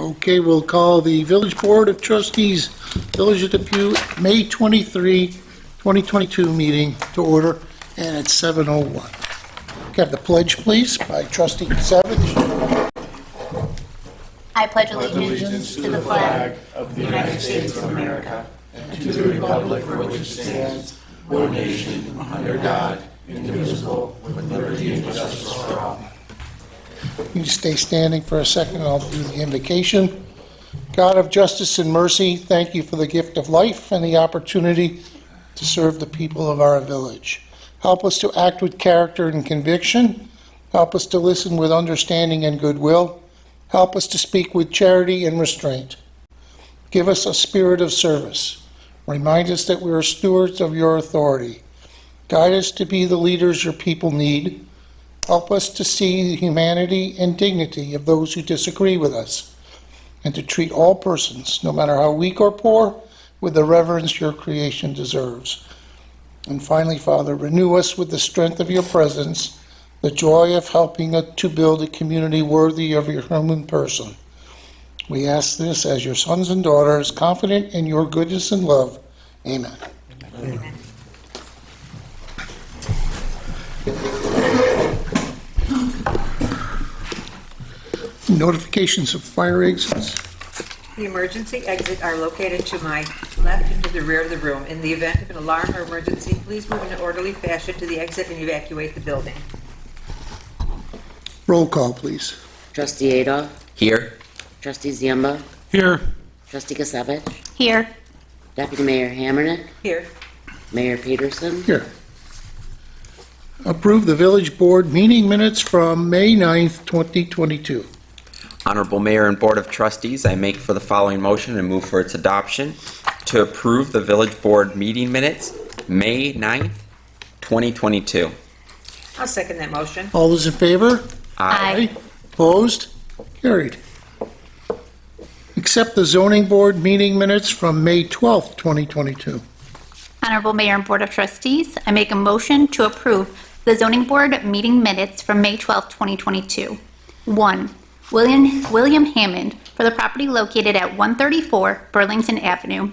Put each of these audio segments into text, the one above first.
Okay, we'll call the Village Board of Trustees, Village of Depew, May 23, 2022 meeting to order, and it's 7:01. Have the pledge, please, by Trustee Savage. I pledge allegiance to the flag of the United States of America and to the republic for which it stands, one nation, under God, indivisible, with liberty and justice for all. You stay standing for a second, and I'll do the invocation. God of justice and mercy, thank you for the gift of life and the opportunity to serve the people of our village. Help us to act with character and conviction. Help us to listen with understanding and goodwill. Help us to speak with charity and restraint. Give us a spirit of service. Remind us that we are stewards of your authority. Guide us to be the leaders your people need. Help us to see the humanity and dignity of those who disagree with us, and to treat all persons, no matter how weak or poor, with the reverence your creation deserves. And finally, Father, renew us with the strength of your presence, the joy of helping us to build a community worthy of your human person. We ask this as your sons and daughters, confident in your goodness and love. Amen. Amen. Notifications of fire exits. The emergency exits are located to my left and to the rear of the room. In the event of an alarm or emergency, please move in an orderly fashion to the exit and evacuate the building. Roll call, please. Trustee Adolf? Here. Trustee Ziemba? Here. Trustee Kasevich? Here. Deputy Mayor Hammernick? Here. Mayor Peterson? Here. Approve the village board meeting minutes from May 9th, 2022. Honorable Mayor and Board of Trustees, I make for the following motion and move for its adoption to approve the village board meeting minutes, May 9th, 2022. I'll second that motion. All those in favor? Aye. Opposed? Carried. Accept the zoning board meeting minutes from May 12th, 2022. Honorable Mayor and Board of Trustees, I make a motion to approve the zoning board meeting minutes from May 12, 2022. 1. William Hammond for the property located at 134 Burlington Avenue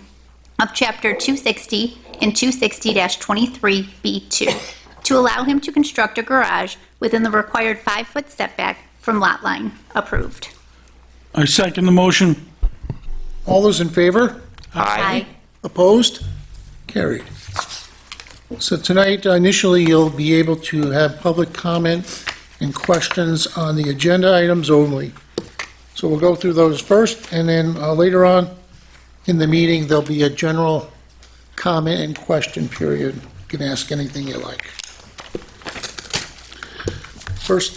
of Chapter 260 and 260-23B2 to allow him to construct a garage within the required 5-foot setback from lot line. Approved. I second the motion. All those in favor? Aye. Opposed? Carried. So tonight, initially, you'll be able to have public comment and questions on the agenda items only. So we'll go through those first, and then later on in the meeting, there'll be a general comment and question period. You can ask anything you like. First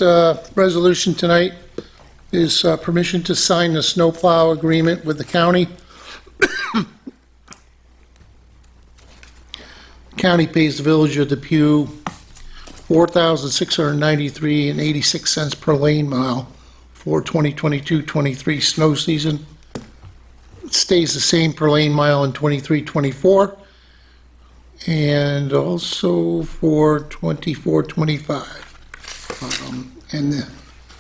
resolution tonight is permission to sign the snowplow agreement with the county. County pays the village of Depew $4,693.86 per lane mile for 2022-23 snow season. It stays the same per lane mile in 23-24 and also for 24-25. And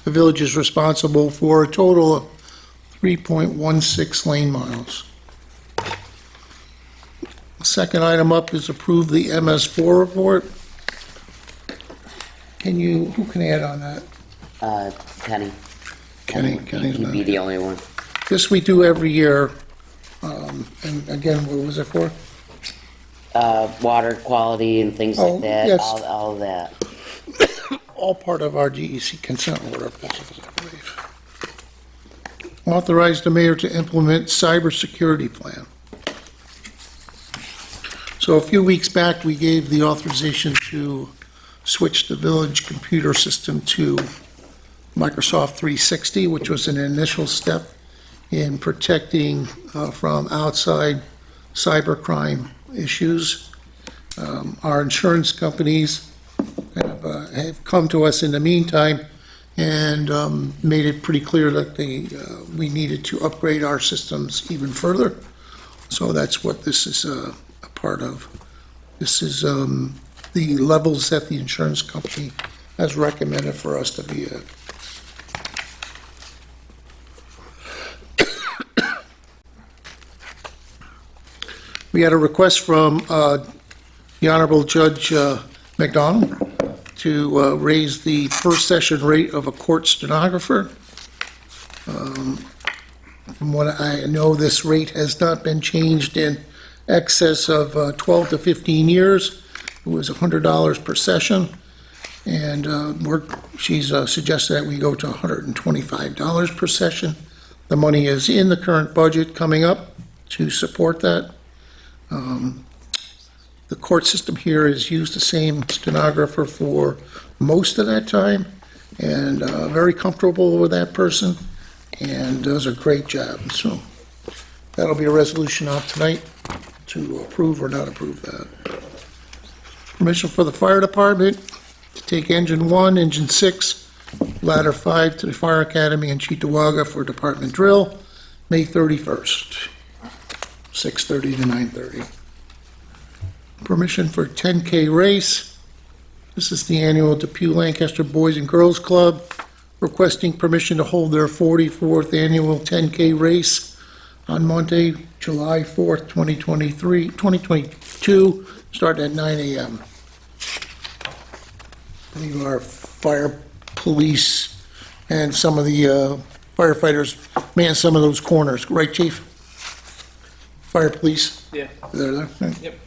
the village is responsible for a total of 3.16 lane miles. Second item up is approve the MS4 report. Who can add on that? Kenny. Kenny's He'd not. be the only one. This we do every year. And again, what was it for? Water quality and things Oh, like that, yes. all of that. All part of our DEC consent order process, I believe. Authorize the mayor to implement cybersecurity plan. So a few weeks back, we gave the authorization to switch the village computer system to Microsoft 360, which was an initial step in protecting from outside cybercrime issues. Our insurance companies have come to us in the meantime and made it pretty clear that we needed to upgrade our systems even further. So that's what this is a part of. This is the levels that the insurance company has recommended for us to be at. We had a request from the Honorable Judge McDonald to raise the first session rate of a court stenographer. From what I know, this rate has not been changed in excess of 12 to 15 years. It was $100 per session, and she's suggested that we go to $125 per session. The money is in the current budget coming up to support that. The court system here has used the same stenographer for most of that time, and very comfortable with that person, and does a great job. So that'll be a resolution out tonight to approve or not approve that. Permission for the fire department to take engine 1, engine 6, ladder 5 to the fire academy in Cheektowaga for department drill, May 31st, 6:30 to 9:30. Permission for 10K race. This is the annual Depew Lancaster Boys and Girls Club requesting permission to hold their 44th annual 10K race on Monday, July 4th, 2022, starting at 9 a.m. I believe our fire, police, and some of the firefighters man some of those corners. Right, Chief? Fire, police? Yeah. They're there? Yep.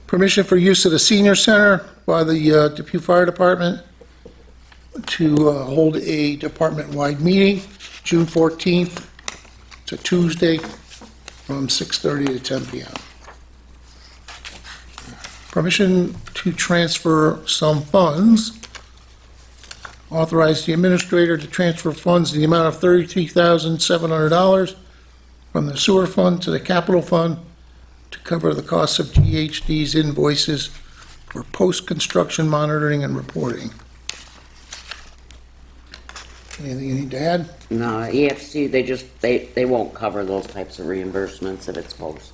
Permission for use of the senior center by the Depew Fire Department to hold a department-wide meeting, June 14th. It's a Tuesday from 6:30 to 10 p.m. Permission to transfer some funds. Authorize the administrator to transfer funds in the amount of $33,700 from the sewer fund to the capital fund to cover the costs of GHD's invoices for post-construction monitoring and reporting. Anything you need to add? No, EFC, they won't cover those types of reimbursements if it's post.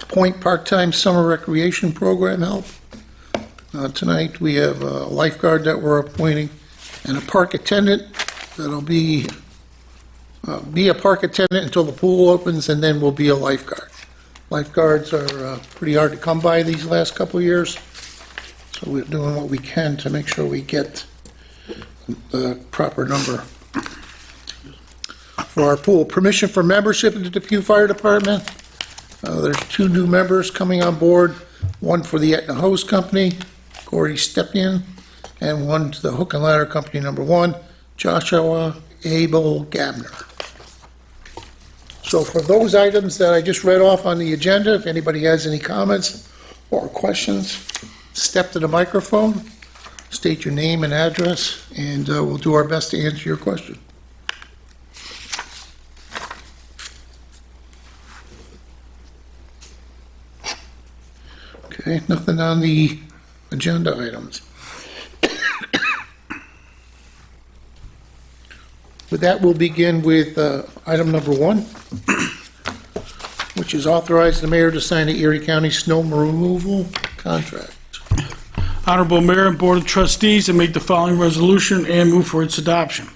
Point part-time summer recreation program help. Tonight, we have a lifeguard that we're appointing and a park attendant that'll be a park attendant until the pool opens, and then will be a lifeguard. Lifeguards are pretty hard to come by these last couple of years, so we're doing what we can to make sure we get the proper number. For our pool, permission for membership in the Depew Fire Department. There's 2 new members coming on board, one for the Etna Hose Company, Corey Stepien, and one to the Hook and Ladder Company number 1, Joshua Abel Gabner. So for those items that I just read off on the agenda, if anybody has any comments or questions, step to the microphone, state your name and address, and we'll do our best to answer your question. Okay, nothing on the agenda items. With that, we'll begin with item number 1, which is authorize the mayor to sign the Erie County snow removal contract. Honorable Mayor and Board of Trustees, I make the following resolution and move for its adoption.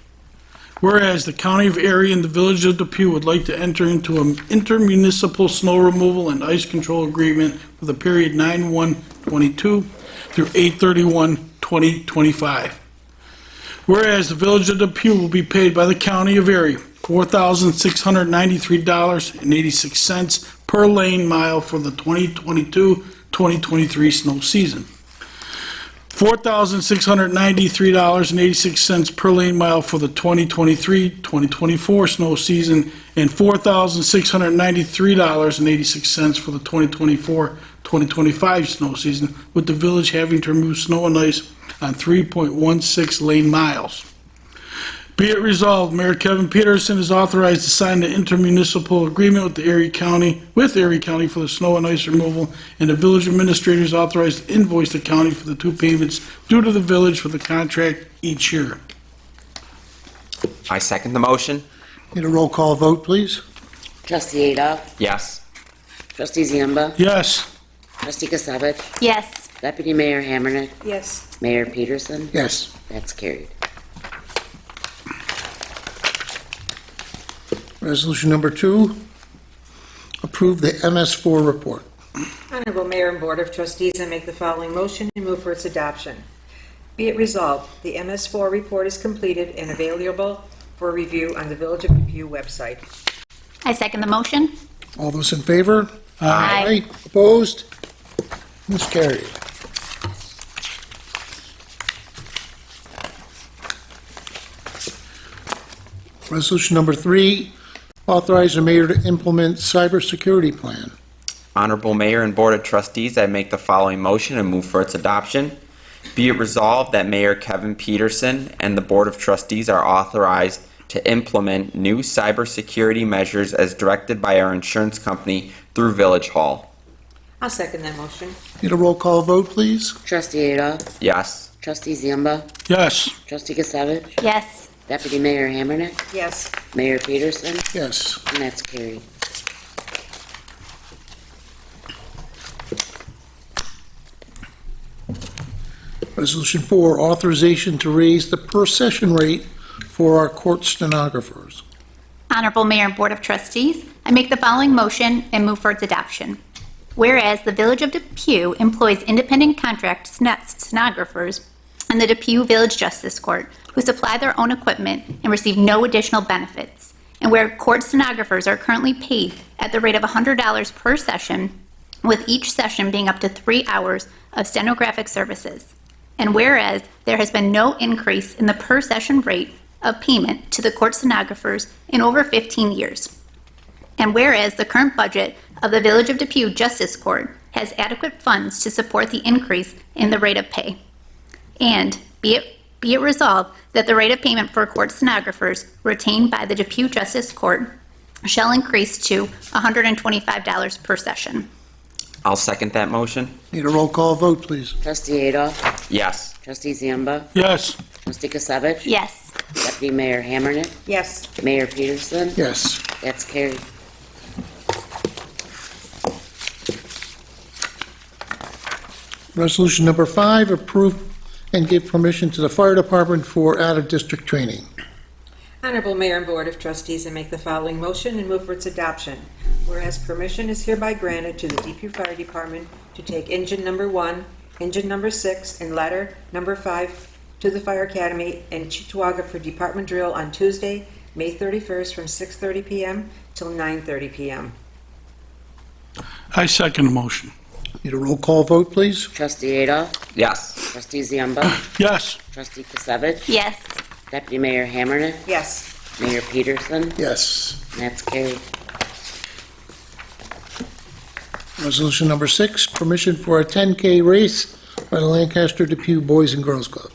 Whereas the County of Erie and the Village of Depew would like to enter into an intermunicipal snow removal and ice control agreement for the period 9/1/22 through 8/31/2025. Whereas the Village of Depew will be paid by the County of Erie $4,693.86 per lane mile for the 2022-2023 snow season. $4,693.86 per lane mile for the 2023-2024 snow season, and $4,693.86 for the 2024-2025 snow season, with the village having to remove snow and ice on 3.16 lane miles. Be it resolved, Mayor Kevin Peterson is authorized to sign the intermunicipal agreement with Erie County for the snow and ice removal, and the village administrator is authorized to invoice the county for the 2 payments due to the village for the contract each year. I second the motion. Need a roll call vote, please? Trustee Ada, Yes. Trustee Ziemba, Yes. Trustee Kasavich, Yes. Deputy Mayor Hammernick, Yes. Mayor Peterson. Yes. That's carried. Resolution number 2, approve the MS4 report. Honorable Mayor and Board of Trustees, I make the following motion and move for its adoption. Be it resolved, the MS4 report is completed and available for review on the Village of Depew website. I second the motion. All those in favor? Aye. Opposed? It's carried. Resolution number 3, authorize the mayor to implement cybersecurity plan. Honorable Mayor and Board of Trustees, I make the following motion and move for its adoption. Be it resolved that Mayor Kevin Peterson and the Board of Trustees are authorized to implement new cybersecurity measures as directed by our insurance company through Village Hall. I'll second that motion. Need a roll call vote, please? Trustee Adolph? Yes. Trustee Ziemba? Yes. Trustee Gisevich? Yes. Deputy Mayor Hammernick? Yes. Mayor Peterson? Yes. And that's carried. Resolution 4, authorization to raise the per-session rate for our court stenographers. Honorable Mayor and Board of Trustees, I make the following motion and move for its adoption. Whereas the Village of Depew employs independent contract stenographers in the Depew Village Justice Court who supply their own equipment and receive no additional benefits, and where court stenographers are currently paid at the rate of $100 per session, with each session being up to 3 hours of stenographic services. And whereas there has been no increase in the per-session rate of payment to the court stenographers in over 15 years. And whereas the current budget of the Village of Depew Justice Court has adequate funds to support the increase in the rate of pay. And be it resolved that the rate of payment for court stenographers retained by the Depew Justice Court shall increase to $125 per session. I'll second that motion. Need a roll call vote, please? Trustee Adolph? Yes. Trustee Ziemba? Yes. Trustee Gisevich? Yes. Deputy Mayor Hammernick? Yes. Mayor Peterson? Yes. That's carried. Resolution number 5, approve and give permission to the fire department for out-of-district training. Honorable Mayor and Board of Trustees, I make the following motion and move for its adoption. Whereas permission is hereby granted to the Depew Fire Department to take engine number 1, engine number 6, and ladder number 5 to the Fire Academy in Cheektowaga for department drill on Tuesday, May 31st from 6:30 p.m. till 9:30 p.m. I second the motion. Need a roll call vote, please? Trustee Adolph? Yes. Trustee Ziemba? Yes. Trustee Gisevich? Yes. Deputy Mayor Hammernick? Yes. Mayor Peterson? Yes. And that's carried. Resolution number 6, permission for a 10K race by the Lancaster Depew Boys and Girls Club.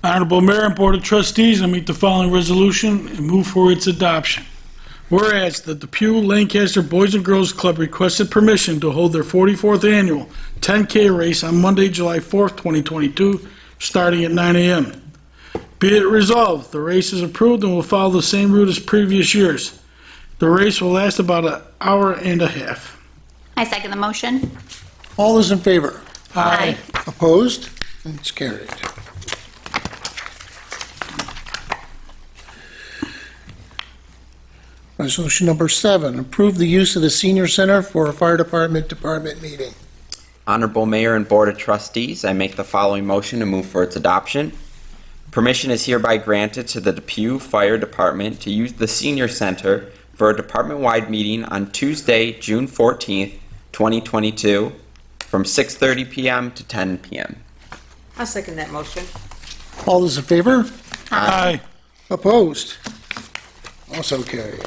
Honorable Mayor and Board of Trustees, I make the following resolution and move for its adoption. Whereas the Depew Lancaster Boys and Girls Club requested permission to hold their 44th annual 10K race on Monday, July 4th, 2022, starting at 9 a.m. Be it resolved, the race is approved and will follow the same route as previous years. The race will last about an hour and a half. I second the motion. All those in favor? Aye. Opposed? It's carried. Resolution number 7, approve the use of the senior center for a fire department meeting. Honorable Mayor and Board of Trustees, I make the following motion and move for its adoption. Permission is hereby granted to the Depew Fire Department to use the Senior Center for a department-wide meeting on Tuesday, June 14th, 2022, from 6:30 p.m. to 10 p.m. I'll second that motion. All those in favor? Aye. Opposed? Also carried.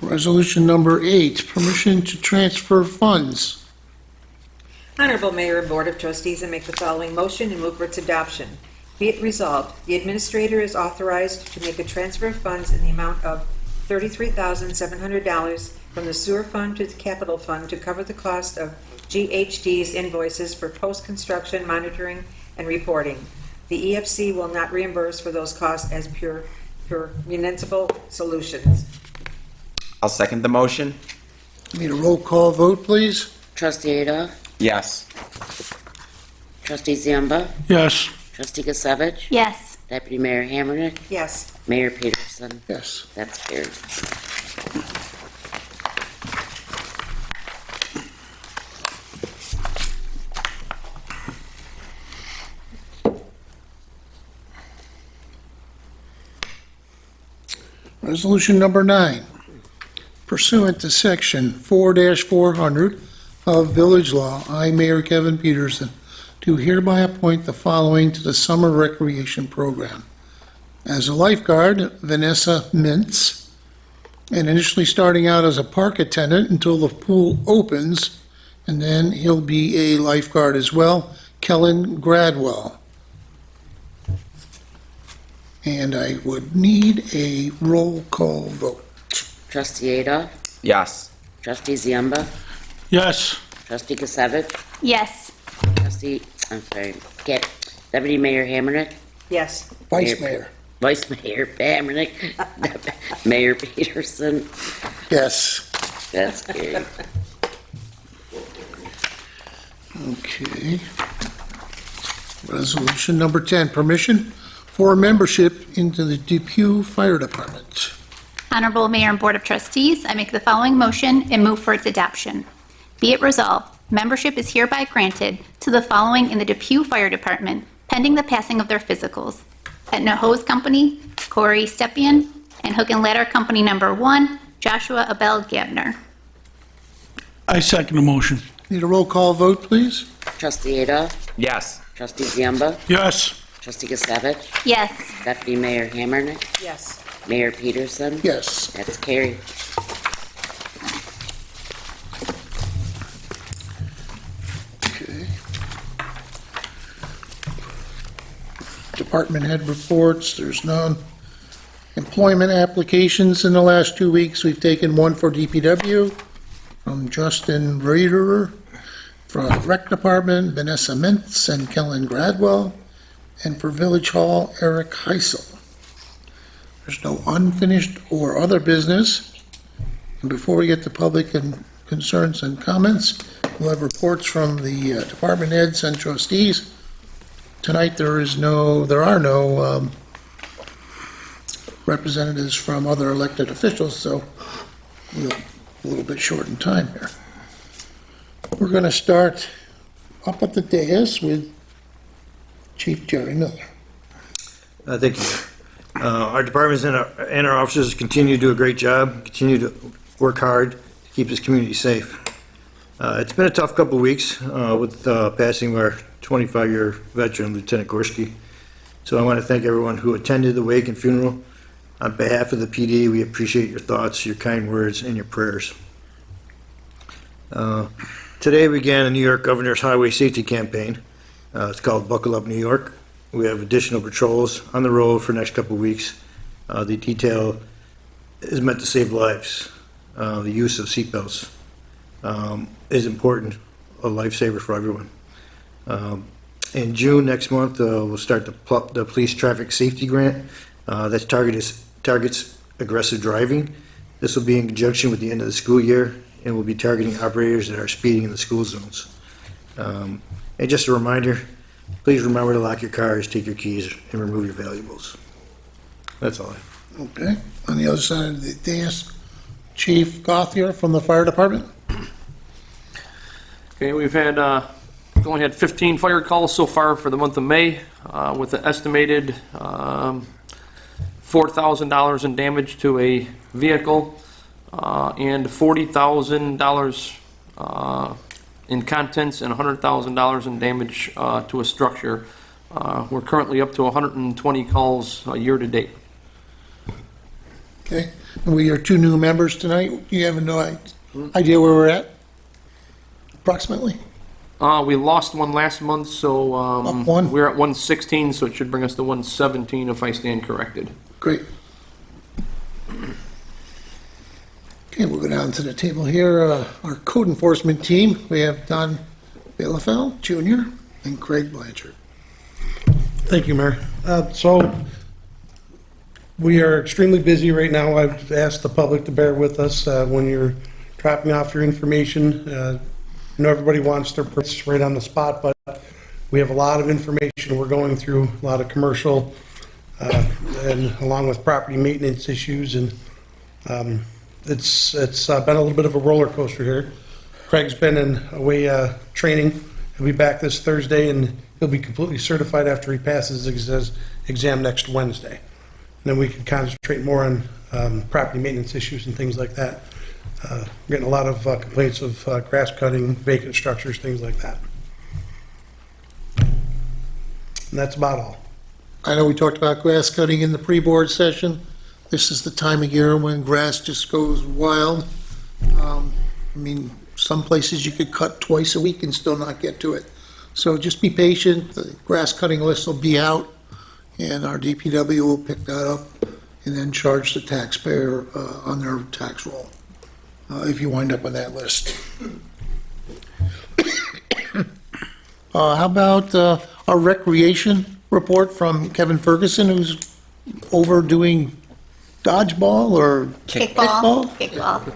Resolution number 8, permission to transfer funds. Honorable Mayor and Board of Trustees, I make the following motion and move for its adoption. Be it resolved, the Administrator is authorized to make a transfer of funds in the amount of $33,700 from the Sewer Fund to the Capital Fund to cover the cost of GHD's invoices for post-construction monitoring and reporting. The EFC will not reimburse for those costs as pure municipal solutions. I'll second the motion. Need a roll call vote, please? Trustee Adolph? Yes. Trustee Ziemba? Yes. Trustee Gisevich? Yes. Deputy Mayor Hammernick? Yes. Mayor Peterson? Yes. That's carried. Resolution number 9, pursuant to Section 4-400 of Village Law, I, Mayor Kevin Peterson, do hereby appoint the following to the Summer Recreation Program. As a lifeguard, Vanessa Mintz, and initially starting out as a park attendant until the pool opens, and then he'll be a lifeguard as well, Kellen Gradwell. And I would need a roll call vote. Trustee Adolph? Yes. Trustee Ziemba? Yes. Trustee Gisevich? Yes. Deputy Mayor Hammernick? Yes. Vice Mayor. Vice Mayor Hammernick? Mayor Peterson? Yes. That's carried. Okay. Resolution number 10, permission for membership into the Depew Fire Department. Honorable Mayor and Board of Trustees, I make the following motion and move for its adoption. Be it resolved, membership is hereby granted to the following in the Depew Fire Department pending the passing of their physicals. Etna Hose Company, Corey Stepien, and Hook and Ladder Company Number 1, Joshua Abel Gabner. I second the motion. Need a roll call vote, please? Trustee Adolph? Yes. Trustee Ziemba? Yes. Trustee Gisevich? Yes. Deputy Mayor Hammernick? Yes. Mayor Peterson? Yes. That's carried. Okay. Department head reports, there's none. Employment applications in the last 2 weeks, we've taken one for DPW from Justin Rader, from Rec Department, Vanessa Mintz and Kellen Gradwell, and for Village Hall, Eric Heisel. There's no unfinished or other business. And before we get to public and concerns and comments, we'll have reports from the department heads and trustees. Tonight, there are no representatives from other elected officials, so we're a little bit short in time here. We're going to start up at the dais with Chief Jerry Miller. Thank you. Our departments and our officers continue to do a great job, continue to work hard to keep this community safe. It's been a tough couple of weeks with passing of our 25-year veteran, Lieutenant Gorski. So I want to thank everyone who attended the wake and funeral. On behalf of the PD, we appreciate your thoughts, your kind words, and your prayers. Today began the New York Governor's Highway Safety Campaign. It's called Buckle Up New York. We have additional patrols on the road for the next couple of weeks. The detail is meant to save lives. The use of seatbelts is important, a lifesaver for everyone. In June next month, we'll start the police traffic safety grant that targets aggressive driving. This will be in conjunction with the end of the school year and will be targeting operators that are speeding in the school zones. And just a reminder, please remember to lock your cars, take your keys, and remove your valuables. That's all I have. Okay. On the other side of the dais, Chief Gothier from the Fire Department. Okay, we've only had 15 fire calls so far for the month of May, with an estimated $4,000 in damage to a vehicle and $40,000 in contents and $100,000 in damage to a structure. We're currently up to 120 calls year to date. Okay. And we are 2 new members tonight. You have no idea where we're at? Approximately? We lost one last month, so Up one? we're at 116, so it should bring us to 117 if I stand corrected. Great. Okay, we'll go down to the table here. Our code enforcement team, we have Don Bielefeld Jr. and Craig Blanchard. Thank you, Mayor. So we are extremely busy right now. I've asked the public to bear with us when you're dropping off your information. I know everybody wants their permits right on the spot, but We have a lot of information we're going through, a lot of commercial, and along with property maintenance issues, and it's been a little bit of a roller coaster here. Craig's been in away training. He'll be back this Thursday, and he'll be completely certified after he passes his exam next Wednesday. And then we can concentrate more on property maintenance issues and things like that. We're getting a lot of complaints of grass cutting, vacant structures, things like that. And that's about all. I know we talked about grass cutting in the pre-board session. This is the time of year when grass just goes wild. I mean, some places you could cut twice a week and still not get to it. So just be patient. The grass cutting list will be out, and our DPW will pick that up and then charge the taxpayer on their tax roll if you wind up on that list. How about our recreation report from Kevin Ferguson, who's over doing dodgeball or Kickball.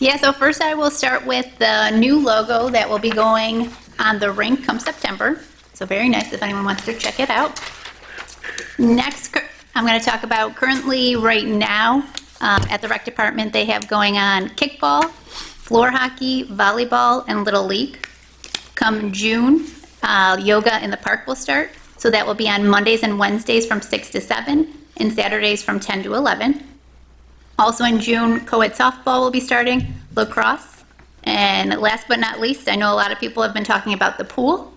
Yeah, so first I will start with the new logo that will be going on the rink come September. So very nice if anyone wants to check it out. Next, I'm going to talk about currently right now at the rec department, they have going on kickball, floor hockey, volleyball, and Little League. Come June, yoga in the park will start. So that will be on Mondays and Wednesdays from 6 to 7 and Saturdays from 10 to 11. Also in June, co-ed softball will be starting, lacrosse. And last but not least, I know a lot of people have been talking about the pool.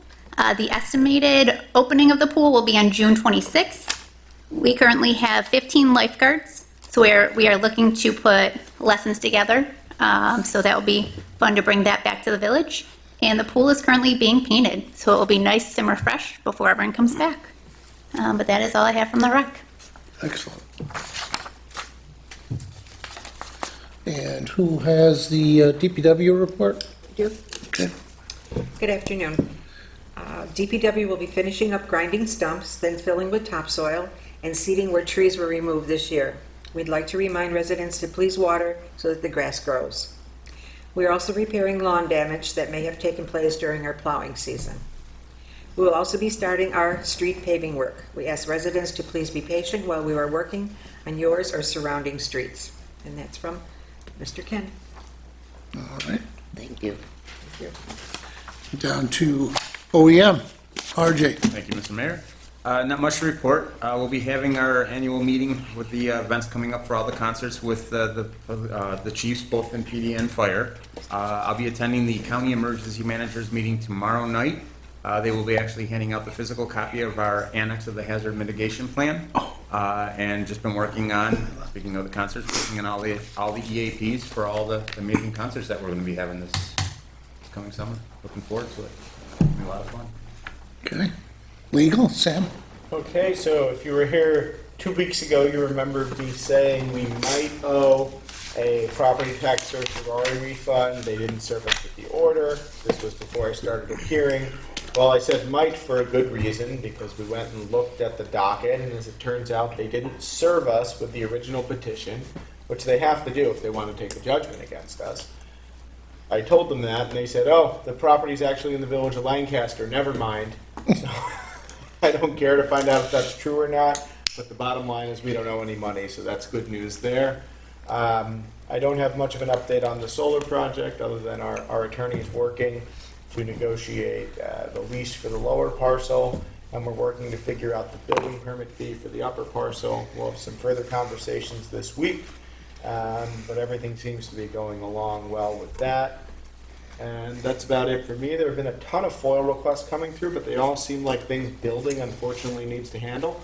The estimated opening of the pool will be on June 26th. We currently have 15 lifeguards, so we are looking to put lessons together. So that will be fun to bring that back to the village. And the pool is currently being painted, so it will be nice and refreshed before everyone comes back. But that is all I have from the rec. Excellent. And who has the DPW report? Okay. Good afternoon. DPW will be finishing up grinding stumps, then filling with topsoil and seeding where trees were removed this year. We'd like to remind residents to please water so that the grass grows. We are also repairing lawn damage that may have taken place during our plowing season. We will also be starting our street paving work. We ask residents to please be patient while we are working on yours or surrounding streets. And that's from Mr. Ken. All right. Thank you. Thank you. Down to OEM. RJ. Thank you, Mr. Mayor. Not much to report. We'll be having our annual meeting with the events coming up for all the concerts with the chiefs, both in PD and fire. I'll be attending the county emergency managers meeting tomorrow night. They will be actually handing out the physical copy of our annex of the hazard mitigation plan. And just been working on, speaking of the concerts, working on all the EAPs for all the amazing concerts that we're going to be having this coming summer. Looking forward to it. It'll be a lot of fun. Okay. Legal, Sam? Okay, so if you were here 2 weeks ago, you remember me saying we might owe a property tax certiorari refund. They didn't serve us with the order. This was before I started appearing. Well, I said might for a good reason, because we went and looked at the docket, and as it turns out, they didn't serve us with the original petition, which they have to do if they want to take a judgment against us. I told them that, and they said, oh, the property's actually in the village of Lancaster, never mind. So I don't care to find out if that's true or not, but the bottom line is we don't owe any money, so that's good news there. I don't have much of an update on the solar project, other than our attorney is working to negotiate the lease for the lower parcel, and we're working to figure out the building permit fee for the upper parcel. We'll have some further conversations this week, but everything seems to be going along well with that. And that's about it for me. There have been a ton of FOIL requests coming through, but they all seem like things building unfortunately needs to handle.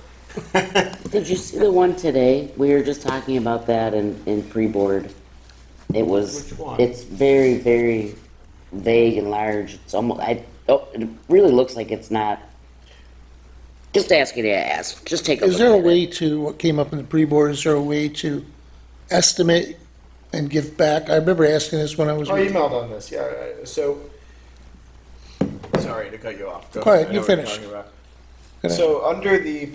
Did you see the one today? We were just talking about that in pre-board. It was, Which one? it's very, very vague and large. It's almost, it really looks like it's not. Just ask you to ask. Just take a look. Is there a at way it. to, what came up in the pre-board, is there a way to estimate and give back? I remember asking this when I was. I emailed on this, yeah. So, sorry to cut you off. Go ahead, I know you what you're finish. talking about. Go ahead. So, under the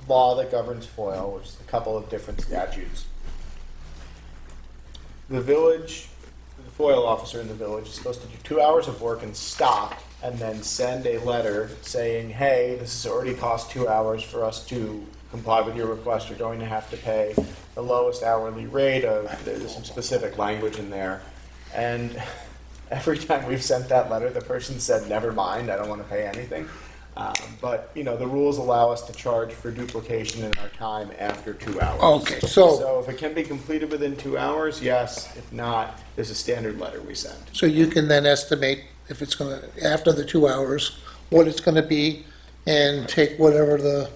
law that governs FOIL, which is a couple of different statutes, the village, the FOIL officer in the village is supposed to do 2 hours of work and stop and then send a letter saying, hey, this has already cost 2 hours for us to comply with your request. You're going to have to pay the lowest hourly rate. There's some specific language in there. And every time we've sent that letter, the person said, never mind, I don't want to pay anything. But, you know, the rules allow us to charge for duplication in our time after 2 hours. Okay, so- So if it can be completed within 2 hours, yes. If not, there's a standard letter we send. So you can then estimate if it's gonna, after the 2 hours, what it's gonna be, and take whatever the.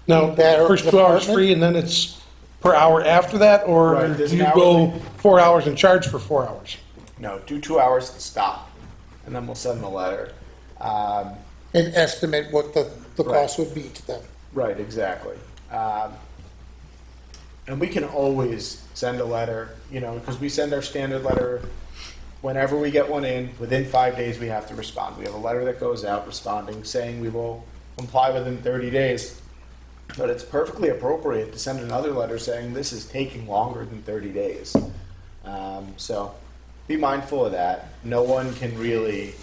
Now, that first 2 hours department? free, and then it's per hour after that, or Right, there's do you an go hourly- 4 hours and charge for 4 hours? No, do 2 hours to stop, and then we'll send the letter. And estimate what the Right. cost would be to them. Right, exactly. And we can always send a letter, you know, because we send our standard letter whenever we get one in. Within 5 days, we have to respond. We have a letter that goes out responding, saying we will comply within 30 days. But it's perfectly appropriate to send another letter saying this is taking longer than 30 days. So be mindful of that. No one can really,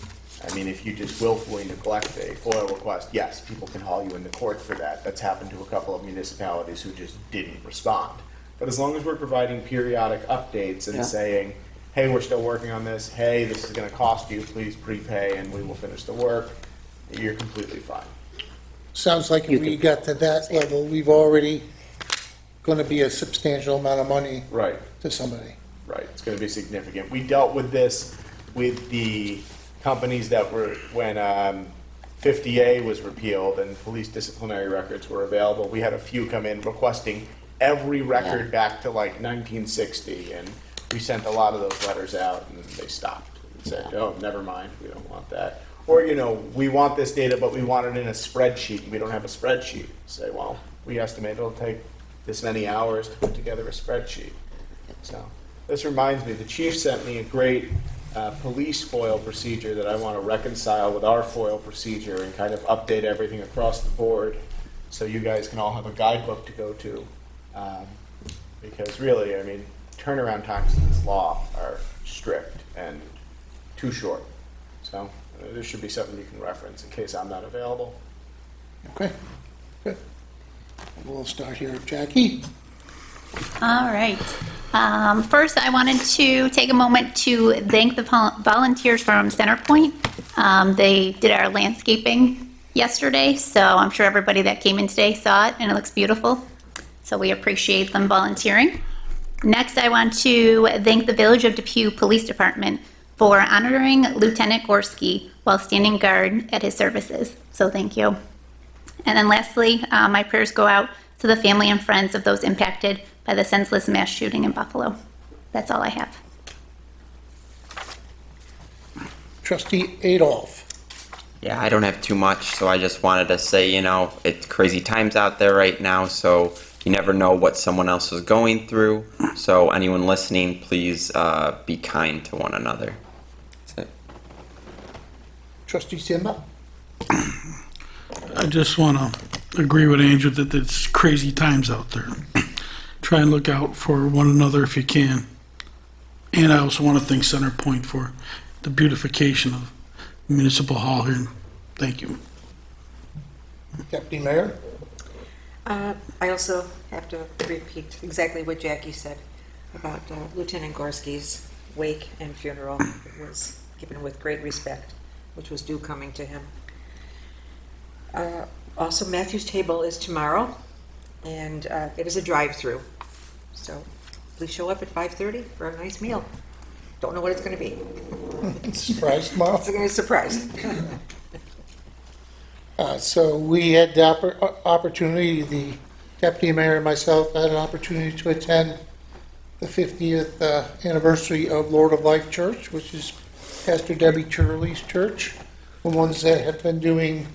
I mean, if you just willfully neglect a FOIL request, yes, people can haul you into court for that. That's happened to a couple of municipalities who just didn't respond. But as long as we're providing periodic updates and Yeah. saying, hey, we're still working on this, hey, this is going to cost you, please prepay and we will finish the work, you're completely fine. Sounds like if we got to that level, we've already gonna be a substantial amount of money Right. to somebody. Right, it's going to be significant. We dealt with this with the companies that were, when 50A was repealed and police disciplinary records were available, we had a few come in requesting every record back to like 1960, and we sent a lot of those letters out, and they stopped and said, oh, never mind, we don't want that. Or, you know, we want this data, but we want it in a spreadsheet, and we don't have a spreadsheet. Say, well, we estimate it'll take this many hours to put together a spreadsheet. So this reminds me, the chief sent me a great police FOIL procedure that I want to reconcile with our FOIL procedure and kind of update everything across the board so you guys can all have a guidebook to go to. Because really, I mean, turnaround times in this law are strict and too short. So there should be something you can reference in case I'm not available. Okay, good. We'll start here, Jackie. All right. First, I wanted to take a moment to thank the volunteers from Centerpoint. They did our landscaping yesterday, so I'm sure everybody that came in today saw it, and it looks beautiful. So we appreciate them volunteering. Next, I want to thank the Village of Depew Police Department for honoring Lieutenant Gorski while standing guard at his services. So thank you. And then lastly, my prayers go out to the family and friends of those impacted by the senseless mass shooting in Buffalo. That's all I have. Trustee Adolph. Yeah, I don't have too much, so I just wanted to say, you know, it's crazy times out there right now, so you never know what someone else is going through. So anyone listening, please be kind to one another. That's it. Trustee Simba. I just want to agree with Andrew that it's crazy times out there. Try and look out for one another if you can. And I also want to thank Centerpoint for the beautification of Municipal Hall here. Thank you. Deputy Mayor. I also have to repeat exactly what Jackie said about Lieutenant Gorski's wake and funeral. It was given with great respect, which was due coming to him. Also, Matthew's Table is tomorrow, and it is a drive-through. So please show up at 5:30 for a nice meal. Don't know what it's going to be. Surprise tomorrow. It's going to be a surprise. So we had the opportunity, the deputy mayor and myself had an opportunity to attend the 50th anniversary of Lord of Life Church, which is Pastor Debbie Turley's church, the ones that have been doing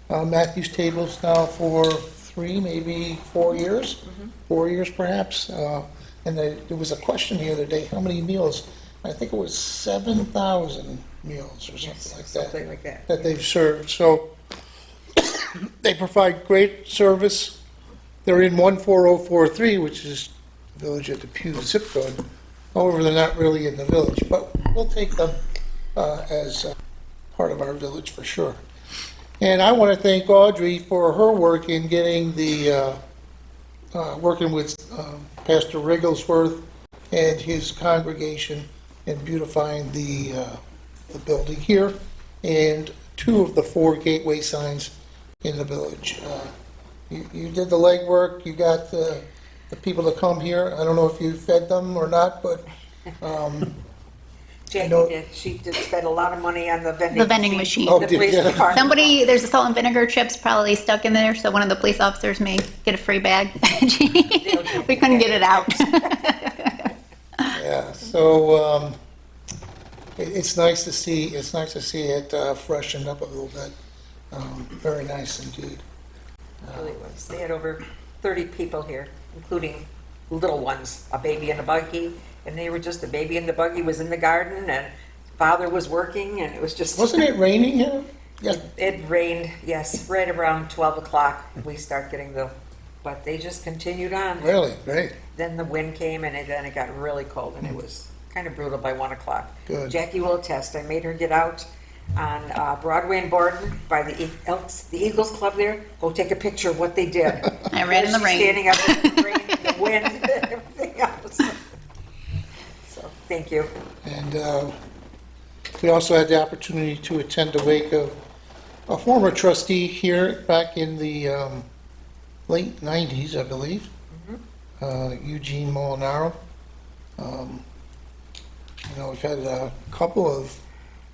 Matthew's Tables now for 3, maybe 4 years, 4 years perhaps. And there was a question the other day, how many meals? I think it was 7,000 meals or something like that. Something like that. That they've served. So they provide great service. They're in 14043, which is Village of Depew zip code. However, they're not really in the village, but we'll take them as part of our village for sure. And I want to thank Audrey for her work in getting the, working with Pastor Rigglesworth and his congregation in beautifying the building here and 2 of the 4 gateway signs in the village. You did the legwork, you got the people to come here. I don't know if you fed them or not, but Jackie know- did. She did spend a lot of money on the vending machine. The vending machine. Oh, The did- police yeah. department. Somebody, there's a salt and vinegar chips probably stuck in there, so one of the police officers may get a free bag. We couldn't get it out. yeah, so it's nice to see it freshened up a little bit. Very nice indeed. It really was. They had over 30 people here, including little ones, a baby in a buggy, and they were just, the baby in the buggy was in the garden, and father was working, and it was just... Wasn't it raining here? Yeah. It rained, yes, right around 12 o'clock, we start getting but they just continued on. Really? Great. Then the wind came, and then it got really cold, and it was kind of brutal by 1 o'clock. Good. Jackie will attest, I made her get out on Broadway and Borden by the Eagles Club there, go take a picture of what they did. I ran in the She's rain. Standing out in the rain, and the wind, and everything else. So, thank you. And we also had the opportunity to attend the wake of a former trustee here back in the late 90s, I believe, Eugene Molinaro. We've had a couple of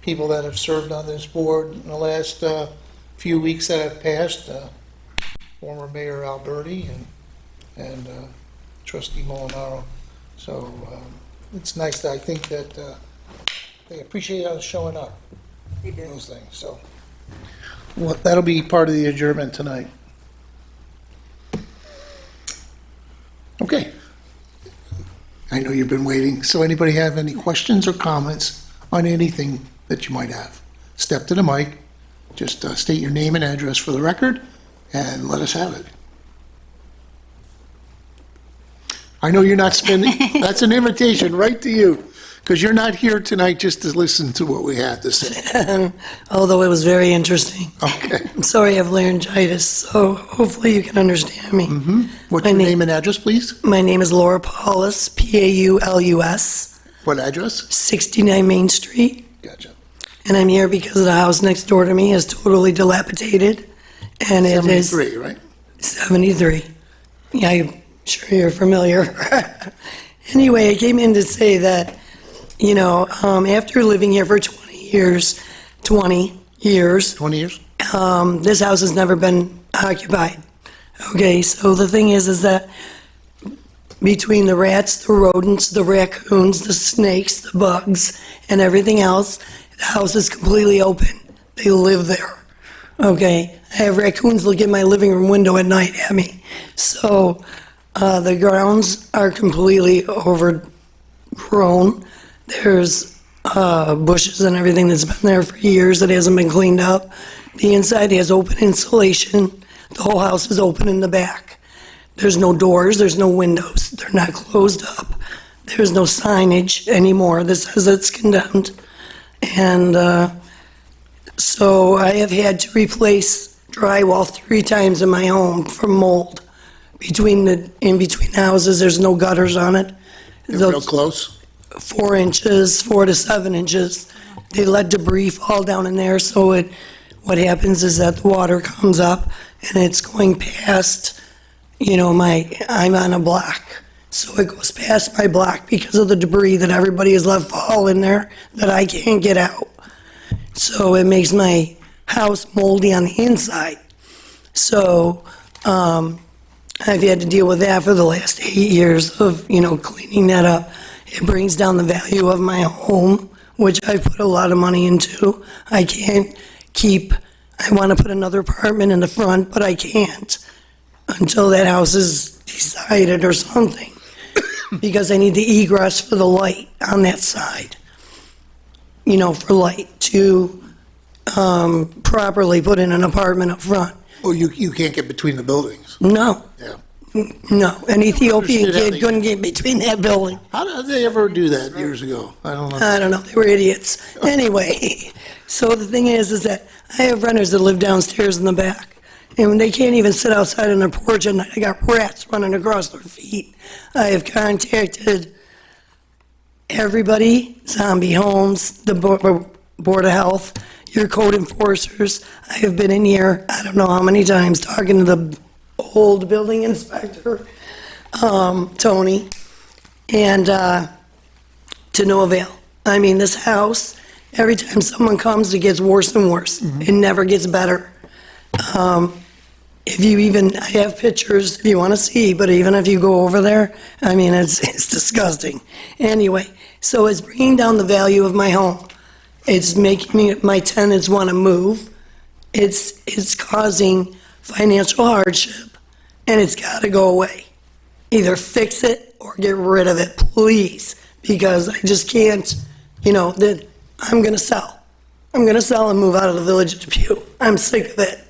people that have served on this board in the last few weeks that have passed. Former Mayor Alberti and Trustee Molinaro. So it's nice that I think that they appreciate us showing up, You did. those things. So well, that'll be part of the adjournment tonight. Okay. I know you've been waiting. So anybody have any questions or comments on anything that you might have? Step to the mic, just state your name and address for the record, and let us have it. I know you're not spending, that's an invitation right to you, because you're not here tonight just to listen to what we have to say. Although it was very interesting. Okay. I'm sorry I have laryngitis, so hopefully you can understand me. What's My your name- name and address, please? My name is Laura Paulus, Paulus, What address? 69 Main Street, Gotcha. and I'm here because the house next door to me is totally dilapidated, and it is 73, right? 73. Yeah, I'm sure you're familiar. Anyway, I came in to say that, after living here for 20 years, 20 years? this house has never been occupied. Okay, so the thing is that between the rats, the rodents, the raccoons, the snakes, the bugs, and everything else, the house is completely open. They live there. Okay, I have raccoons look in my living room window at night at me. So the grounds are completely overgrown. There's bushes and everything that's been there for years that hasn't been cleaned up. The inside has open insulation. The whole house is open in the back. There's no doors, there's no windows. They're not closed up. There's no signage anymore that says it's condemned. And so I have had to replace drywall 3 times in my home from mold. In between houses, there's no gutters on it. You're real close? 4 inches, 4 to 7 inches. They let debris fall down in there, so what happens is that the water comes up and it's going past, I'm on a block. So it goes past my block because of the debris that everybody has let fall in there that I can't get out. So it makes my house moldy on the inside. So I've had to deal with that for the last 8 years of, cleaning that up. It brings down the value of my home, which I put a lot of money into. I want to put another apartment in the front, but I can't until that house is decided or something. Because I need the egress for the light on that side. For light to properly put in an apartment up front. Oh, you can't get between the buildings? No, Yeah. no. An Ethiopian understood how kid they- couldn't get between that building. How did they ever do that years ago? I don't know. I don't know, they were idiots. Anyway, So the thing is that I have renters that live downstairs in the back, and when they can't even sit outside on their porch at night, I got rats running across their feet. I have contacted everybody, Zombie Homes, the Board of Health, your code enforcers. I have been in here, I don't know how many times, talking to the old building inspector, Tony, and to no avail. I mean, this house, every time someone comes, it gets worse and worse. It never gets better. If you even, I have pictures if you want to see, but even if you go over there, I mean, it's disgusting. Anyway, so it's bringing down the value of my home. It's making my tenants want to move. It's causing financial hardship, and it's got to go away. Either fix it or get rid of it, please, because I just can't, that I'm going to sell. I'm going to sell and move out of the village of Depew. I'm sick of it.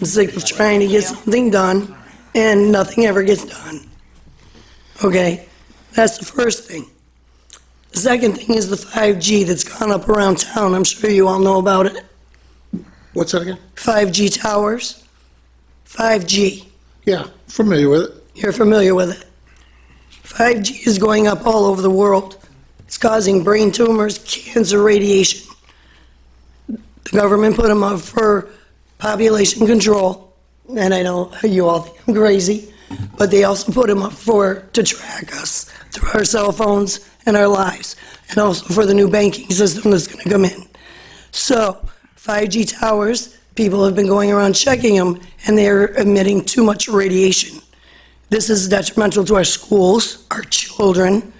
I'm sick of trying to get something done, and nothing ever gets done. Okay, that's the first thing. The second thing is the 5G that's gone up around town. I'm sure you all know about it. What's that again? 5G towers. 5G. Yeah, familiar with it. You're familiar with it. 5G is going up all over the world. It's causing brain tumors, cancer, radiation. The government put them up for population control, and I know you all think I'm crazy, but they also put them up to track us through our cell phones and our lives, and also for the new banking system that's going to come in. So 5G towers, people have been going around checking them, and they're emitting too much radiation. This is detrimental to our schools, our children,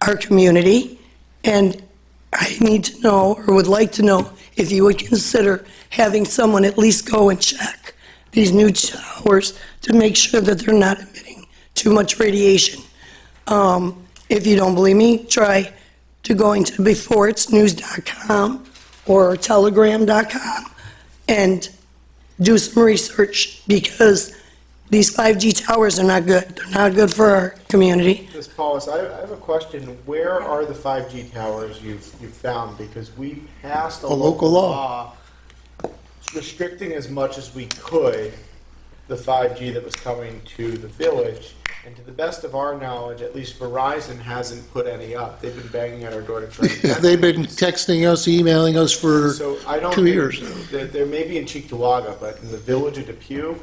our community, and I need to know, or would like to know, if you would consider having someone at least go and check these new towers to make sure that they're not emitting too much radiation. If you don't believe me, try to going to beforeitsnews.com or telegram.com and do some research, because these 5G towers are not good. They're not good for our community. Ms. Paulus, I have a question. Where are the 5G towers you've found? Because we passed a local law restricting as much as we could the 5G that was coming to the village. And to the best of our knowledge, at least Verizon hasn't put any up. They've been banging at our door to try to get They've been texting us, emailing us for So I don't 2 think years. There may be in Cheektowaga, but in the village of Depew,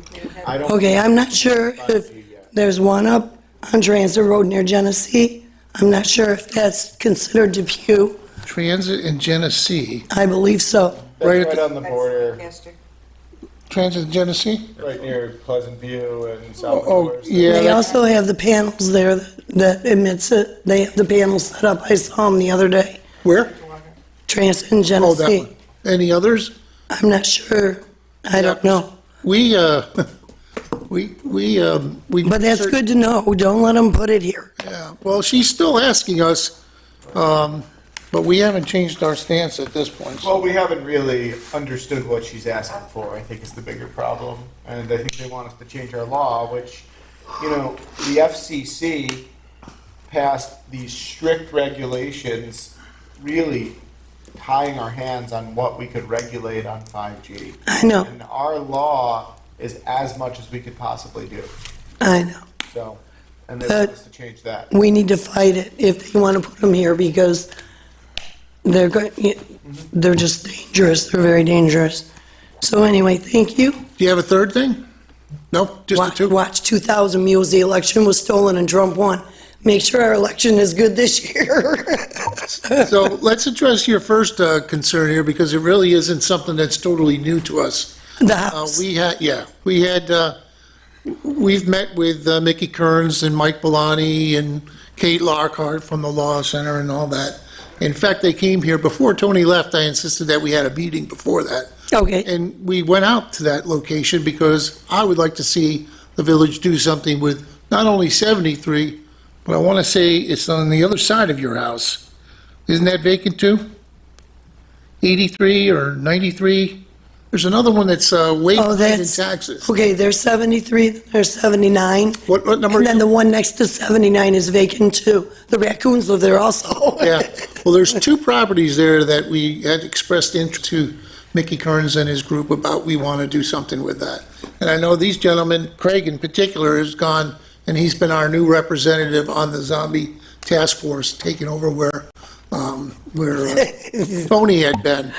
I don't. Okay, I'm not sure if there's one up on Transit Road near Genesee. I'm not sure if that's considered Depew. Transit in Genesee. I believe so. That's right right, at on the border, Transit in Genesee? right near Pleasant View and South Oh, Shores. yeah. They that- also have the panels there that emits it. They have the panels set up. I saw them the other day. Where? Transit in Oh, that Genesee. one. Any others? I'm not sure. I don't know. We, But that's good to know. Don't let them put it here. Yeah, well, she's still asking us, but we haven't changed our stance at this point. Well, we haven't really understood what she's asking for, I think is the bigger problem. And I think they want us to change our law, which, the FCC passed these strict regulations, really tying our hands on what we could regulate on 5G. I know. And our law is as much as we could possibly do. I know. So, and they But- want us to change that. We need to fight it if they want to put them here, because they're just dangerous. They're very dangerous. So anyway, thank you. Do you have a third thing? Nope, just the two? Watch 2000 Mules. The election was stolen and Trump won. Make sure our election is good this year. So let's address your first concern here, because it really isn't something that's totally new to us. The house. We've met with Mickey Kearns and Mike Bellani and Kate Lockhart from the Law Center and all that. In fact, they came here before Tony left. I insisted that we had a meeting before that. Okay. And we went out to that location because I would like to see the village do something with not only 73, but I want to say it's on the other side of your house. Isn't that vacant too? 83 or 93? There's another one that's way Oh, behind in that's, taxes. okay, there's 73, there's 79. What number? And then the one next to 79 is vacant too. The raccoons live there also. Yeah, Well, there's two properties there that we had expressed interest to Mickey Kearns and his group about, we want to do something with that. And I know these gentlemen, Craig in particular, has gone, and he's been our new representative on the zombie task force, taking over where Tony had been.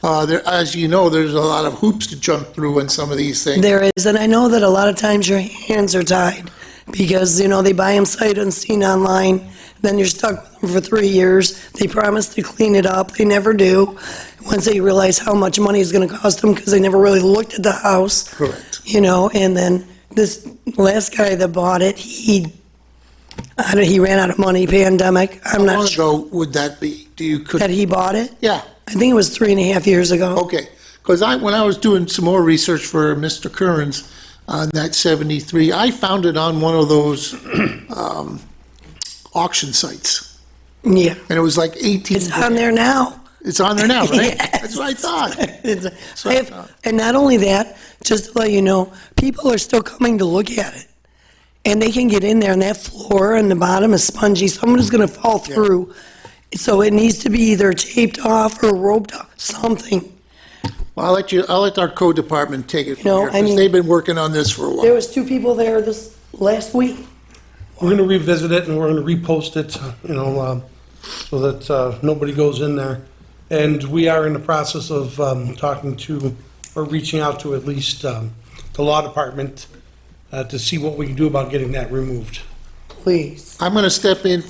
As you know, there's a lot of hoops to jump through in some of these things. There is, and I know that a lot of times your hands are tied because, they buy them sight unseen online, then you're stuck with them for 3 years. They promise to clean it up, they never do. Once they realize how much money it's gonna cost them because they never really looked at the house. Correct. And then this last guy that bought it, he ran out of money, pandemic, How I'm long not sure ago would that be? that he bought it. Yeah. I think it was 3.5 years ago. Okay, because when I was doing some more research for Mr. Kearns on that 73, I found it on one of those auction sites, Yeah, and it was like 18. it's on there now. It's on there now, right? Yes. That's what I thought. I have- And not only that, just to let you know, people are still coming to look at it. And they can get in there and that floor and the bottom is spongy, someone's gonna fall through. So it needs to be either taped off or roped off, something. Well, I'll let our code department take it from No, here, I because mean- they've been working on this for a There while. was 2 people there this last week. We're gonna revisit it and we're gonna repost it, so that nobody goes in there. And we are in the process of talking to, or reaching out to at least the law department to see what we can do about getting that removed. Please. I'm going to step in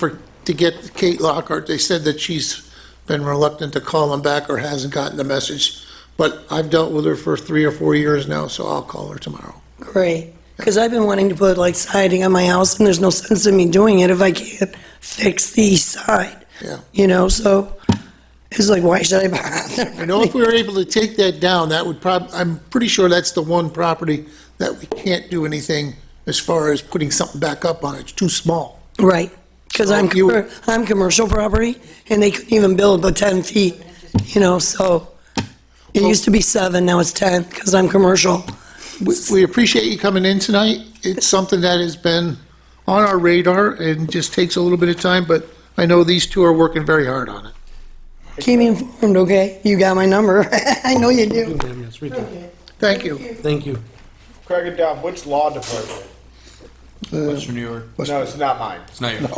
to get Kate Lockhart. They said that she's been reluctant to call them back or hasn't gotten the message, but I've dealt with her for 3 or 4 years now, so I'll call her tomorrow. Great. Because I've been wanting to put like siding on my house and there's no sense in me doing it if I can't fix the east side. Yeah. So it's like, why should I bother? You know, if we were able to take that down, that would I'm pretty sure that's the one property that we can't do anything as far as putting something back up on it. It's too small. Right. Because I'm commercial property and they couldn't even build but 10 feet, so it used to be 7, now it's 10 because I'm commercial. We appreciate you coming in tonight. It's something that has been on our radar and just takes a little bit of time, but I know these two are working very hard on it. Keep me informed, okay? You got my number. I know you do. Yes, we do. Thank you. Thank you. Craig and Dom, which law department? Western New York. No, it's not mine. It's not yours.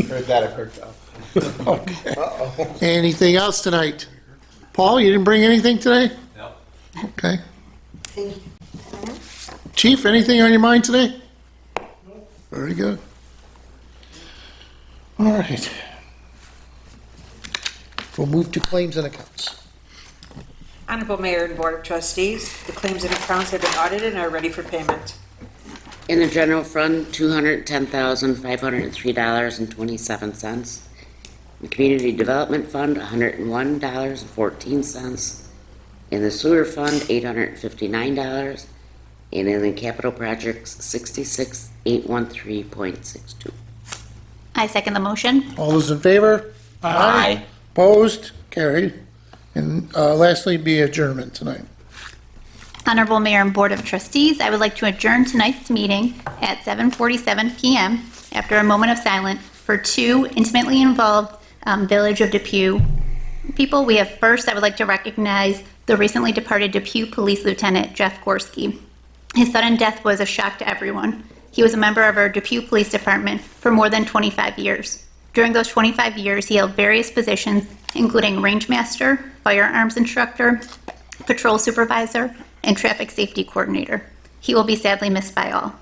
Heard that, I've heard that. Okay. Anything else tonight? Paul, you didn't bring anything today? No. Okay. Chief, anything on your mind today? Very good. All right. We'll move to claims and accounts. Honorable Mayor and Board of Trustees, the claims and accounts have been audited and are ready for payment. In the general fund, $210,503.27. The community development fund, $101.14. In the sewer fund, $859. And in the capital projects, $66,813.62. I second the motion. All those in favor? Aye. Opposed? Carried. And lastly, be adjournment tonight. Honorable Mayor and Board of Trustees, I would like to adjourn tonight's meeting at 7:47 PM after a moment of silence for 2 intimately involved Village of Depew people. We have first, I would like to recognize the recently departed Depew Police Lieutenant Jeff Gorski. His sudden death was a shock to everyone. He was a member of our Depew Police Department for more than 25 years. During those 25 years, he held various positions, including range master, firearms instructor, patrol supervisor, and traffic safety coordinator. He will be sadly missed by all.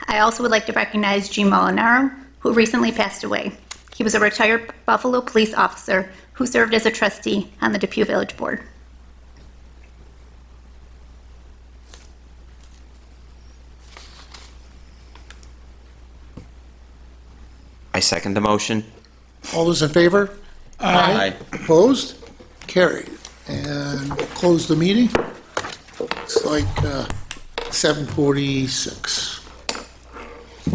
I also would like to recognize G. Molinaro, who recently passed away. He was a retired Buffalo police officer who served as a trustee on the Depew Village Board. I second the motion. All those in favor? Aye. Opposed? Carried. And we'll close the meeting. It's like 7:46.